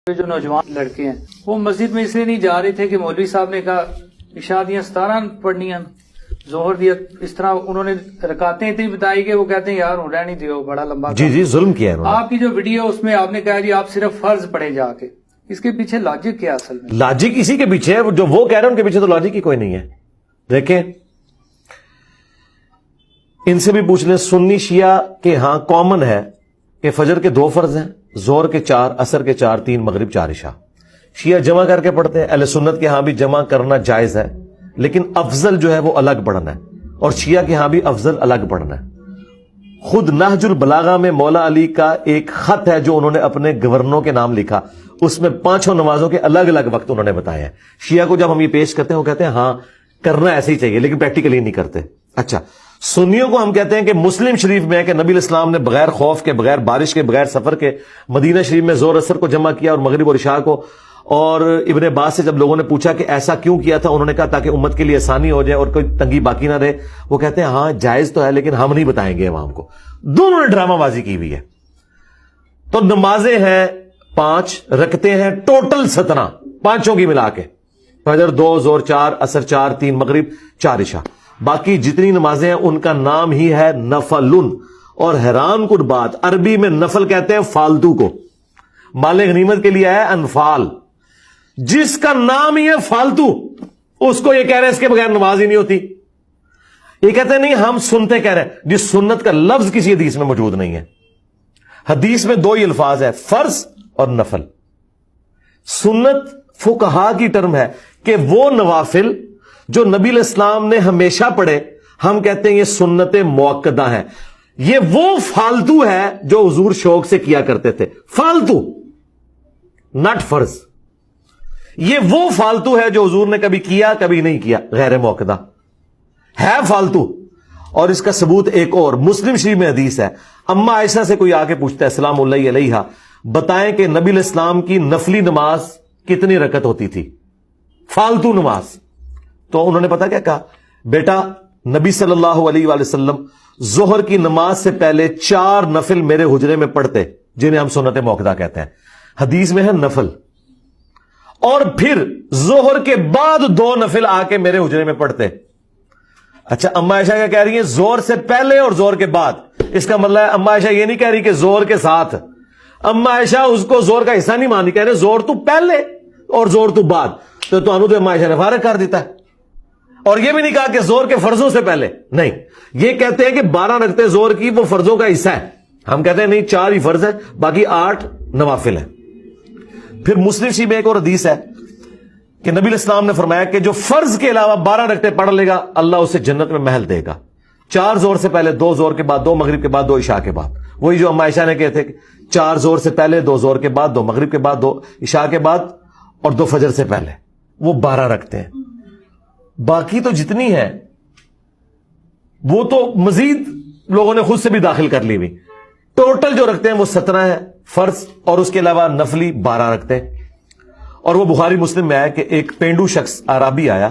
جو نوجوان لڑکے ہیں وہ مسجد میں اس لیے نہیں جا رہے تھے کہ مولوی صاحب نے کہا عشاء دیاں 17 پڑھنیاں، ظہر دیا، اس طرح انہوں نے رکعتیں اتنی بتائی کہ وہ کہتے ہیں یار رہنے دیو، بڑا لمبا جی ظلم کیا ہے آپ کی جو ویڈیو اس میں آپ نے کہا جی آپ صرف فرض پڑھے جا کے، اس کے پیچھے لاجک کیا اصل میں؟ لاجک اسی کے پیچھے ہے، جو وہ کہہ رہے ہیں ان کے پیچھے تو لاجک ہی کوئی نہیں ہے۔ دیکھیں ان سے بھی پوچھ لیں، سنی شیعہ کے ہاں کامن ہے کہ فجر کے 2 فرض ہیں، ظہر کے 4، عصر کے 4، 3 مغرب 4 عشاء۔ شیعہ جمع کر کے پڑھتے ہیں، اہل سنت کے ہاں بھی جمع کرنا جائز ہے، لیکن افضل جو ہے وہ الگ پڑھنا ہے، اور شیعہ کے ہاں بھی افضل الگ پڑھنا ہے۔ خود نہج البلاغہ میں مولا علی کا ایک خط ہے جو انہوں نے اپنے گورنروں کے نام لکھا، اس میں 5 نمازوں کے الگ الگ وقت انہوں نے بتایا ہے۔ شیعہ کو جب ہم یہ پیش کرتے ہیں وہ کہتے ہیں ہاں کرنا ایسے ہی چاہیے، لیکن پریکٹیکلی نہیں کرتے۔ اچھا، سنیوں کو ہم کہتے ہیں کہ مسلم شریف میں کہ نبی الاسلام نے بغیر خوف کے، بغیر بارش کے، بغیر سفر کے مدینہ شریف میں ظہر اثر کو جمع کیا اور مغرب اور عشاء کو، اور ابن عباس سے جب لوگوں نے پوچھا کہ ایسا کیوں کیا تھا، انہوں نے کہا تاکہ امت کے لیے آسانی ہو جائے اور کوئی تنگی باقی نہ رہے۔ وہ کہتے ہیں ہاں جائز تو ہے لیکن ہم نہیں بتائیں گے عوام کو۔ دونوں نے ڈرامہ بازی کی ہوئی ہے۔ تو نمازیں ہیں 5، رکھتے ہیں ٹوٹل 17، پانچوں کی ملا کے، فجر 2، ظہر 4، عصر 4، 3 مغرب 4 عشاء۔ باقی جتنی نمازیں ہیں ان کا نام ہی ہے نفلن، اور حیران کن بات، عربی میں نفل کہتے ہیں فالتو کو، مال غنیمت کے لیے ہے انفال، جس کا نام ہی ہے فالتو اس کو یہ کہہ رہے ہیں اس کے بغیر نماز ہی نہیں ہوتی۔ یہ کہتے ہیں نہیں ہم سنتے کہہ رہے ہیں، جس سنت کا لفظ کسی حدیث میں موجود نہیں ہے۔ حدیث میں 2 ہی الفاظ ہے، فرض اور نفل۔ سنت فقہا کی ٹرم ہے کہ وہ نوافل جو نبی الاسلام نے ہمیشہ پڑھے، ہم کہتے ہیں یہ سنت موقدہ ہیں۔ یہ وہ فالتو ہے جو حضور شوق سے کیا کرتے تھے، فالتو، ناٹ فرض۔ یہ وہ فالتو ہے جو حضور نے کبھی کیا کبھی نہیں کیا، غیر موقدہ ہے فالتو۔ اور اس کا ثبوت ایک اور مسلم شریف میں حدیث ہے، اما عائشہ سے کوئی آ کے پوچھتا ہے سلام اللہ علیہا، بتائیں کہ نبی الاسلام کی نفلی نماز کتنی رکعت ہوتی تھی، فالتو نماز؟ تو انہوں نے پتا کیا کہا، بیٹا نبی صلی اللہ علیہ وآلہ وسلم ظہر کی نماز سے پہلے 4 نفل میرے حجرے میں پڑھتے، جنہیں ہم سنت موقدہ کہتے ہیں، حدیث میں ہے نفل، اور پھر ظہر کے بعد 2 نفل آ کے میرے حجرے میں پڑھتے۔ اچھا، اما عائشہ کیا کہہ رہی ہیں؟ ظہر سے پہلے اور ظہر کے بعد۔ اس کا مطلب ہے اما عائشہ یہ نہیں کہہ رہی کہ ظہر کے ساتھ، اما عائشہ اس کو ظہر کا حصہ نہیں مانی، کہہ رہے ظہر تو پہلے اور ظہر تو بعد، تو اما عائشہ نے فارغ کر دیتا ہے۔ اور یہ بھی نہیں کہا کہ ظہر کے فرضوں سے پہلے، نہیں، یہ کہتے ہیں کہ 12 رکعتیں ظہر کی وہ فرضوں کا حصہ ہے، ہم کہتے ہیں نہیں 4 ہی فرض ہے، باقی 8 نوافل ہیں۔ پھر مسلم شریف میں ایک اور حدیث ہے کہ نبی الاسلام نے فرمایا کہ جو فرض کے علاوہ 12 رکعتیں پڑھ لے گا اللہ اسے جنت میں محل دے گا، 4 ظہر سے پہلے، 2 ظہر کے بعد، 2 مغرب کے بعد، 2 عشاء کے بعد۔ وہی جو اما عائشہ نے کہے تھے کہ 4 ظہر سے پہلے، 2 ظہر کے بعد، 2 مغرب کے بعد، 2 عشاء کے بعد، اور 2 فجر سے پہلے، وہ 12 رکھتے ہیں۔ باقی تو جتنی ہے وہ تو مزید لوگوں نے خود سے بھی داخل کر لی ہوئی، ٹوٹل جو رکھتے ہیں وہ 17 ہے فرض، اور اس کے علاوہ نفلی 12 رکھتے ہیں۔ اور وہ بخاری مسلم میں آیا کہ ایک پینڈو شخص عربی آیا،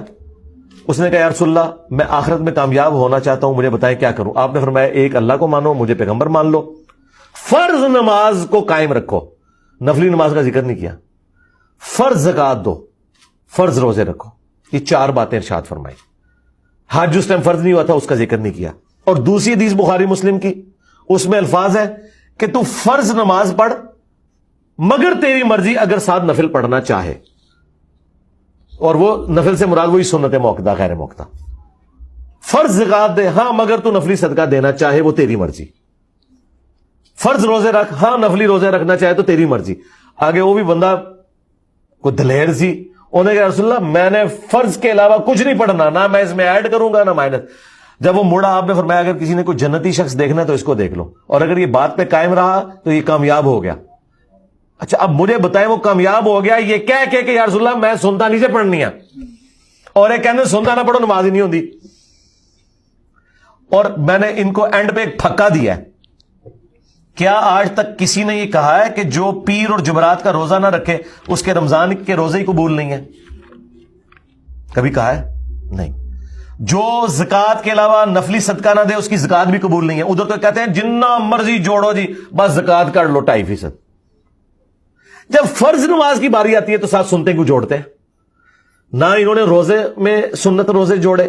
اس نے کہا یا رسول اللہ میں آخرت میں کامیاب ہونا چاہتا ہوں، مجھے بتائیں کیا کروں؟ آپ نے فرمایا ایک اللہ کو مانو، مجھے پیغمبر مان لو، فرض نماز کو قائم رکھو، نفلی نماز کا ذکر نہیں کیا، فرض زکات دو، فرض روزے رکھو، یہ 4 باتیں ارشاد فرمائی۔ حج اس ٹائم فرض نہیں ہوا تھا، اس کا ذکر نہیں کیا۔ اور دوسری حدیث بخاری مسلم کی، اس میں الفاظ ہے کہ تو فرض نماز پڑھ مگر تیری مرضی اگر 7 نفل پڑھنا چاہے، اور وہ نفل سے مراد وہی سنت موقدہ غیر موقدہ۔ فرض زکات دے، ہاں مگر تو نفلی صدقہ دینا چاہے وہ تیری مرضی۔ فرض روزے رکھ، ہاں نفلی روزے رکھنا چاہے تو تیری مرضی۔ آگے وہ بھی بندہ کوئی دلیر سی، انہوں نے کہا رسول اللہ میں نے فرض کے علاوہ کچھ نہیں پڑھنا، نہ میں اس میں ایڈ کروں گا نہ مائنس۔ جب وہ مڑا آپ نے فرمایا اگر کسی نے کوئی جنتی شخص دیکھنا ہے تو اس کو دیکھ لو، اور اگر یہ بات پہ قائم رہا تو یہ کامیاب ہو گیا۔ اچھا اب مجھے بتائیں وہ کامیاب ہو گیا یہ کہہ کے کہ یا رسول اللہ میں سنتا نہیں سے پڑھنی ہے، اور ایک کہنے سنتا نہ پڑھو نماز ہی نہیں ہوتی۔ اور میں نے ان کو اینڈ پہ ایک پھکا دیا ہے، کیا آج تک کسی نے یہ کہا ہے کہ جو پیر اور جمعرات کا روزہ نہ رکھے اس کے رمضان کے روزے ہی قبول نہیں ہے؟ کبھی کہا ہے؟ نہیں۔ جو زکات کے علاوہ نفلی صدقہ نہ دے اس کی زکات بھی قبول نہیں ہے۔ ادھر تو کہتے ہیں جنہ مرضی جوڑو جی، بس زکات کر لو 2.5%۔ جب فرض نماز کی باری آتی ہے تو ساتھ سنتے کو جوڑتے ہیں. نہ انہوں نے روزے میں سنت روزے جوڑے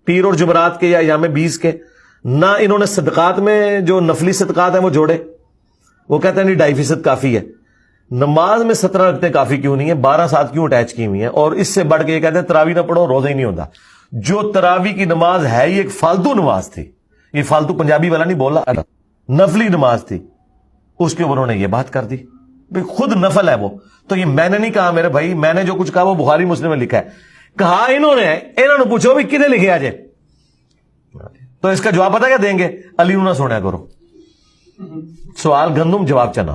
پیر اور جمعرات کے یا ایام 20 کے, نہ انہوں نے صدقات میں جو نفلی صدقات ہیں وہ جوڑے. وہ کہتے ہیں نہیں 2.5% کافی ہے. نماز میں 17 رکعتیں کافی کیوں نہیں ہے, 12 ساتھ کیوں اٹیچ کی ہوئی ہیں, اور اس سے بڑھ کے یہ کہتے ہیں تراویح نہ پڑھو روزہ ہی نہیں ہوتا. جو تراویح کی نماز ہے یہ ایک فالتو نماز تھی, یہ فالتو پنجابی والا نہیں بولا, نفلی نماز تھی, اس کے اوپر انہوں نے یہ بات کر دی خود نفل ہے وہ. تو یہ میں نے نہیں کہا میرے بھائی, میں نے جو کچھ کہا وہ بخاری مسلم میں لکھا ہے. کہا انہوں نے پوچھو بھی کدھر لکھے آج, تو اس کا جواب پتا کیا دیں گے, علی نہ سونا کرو, سوال گندم جواب چنا.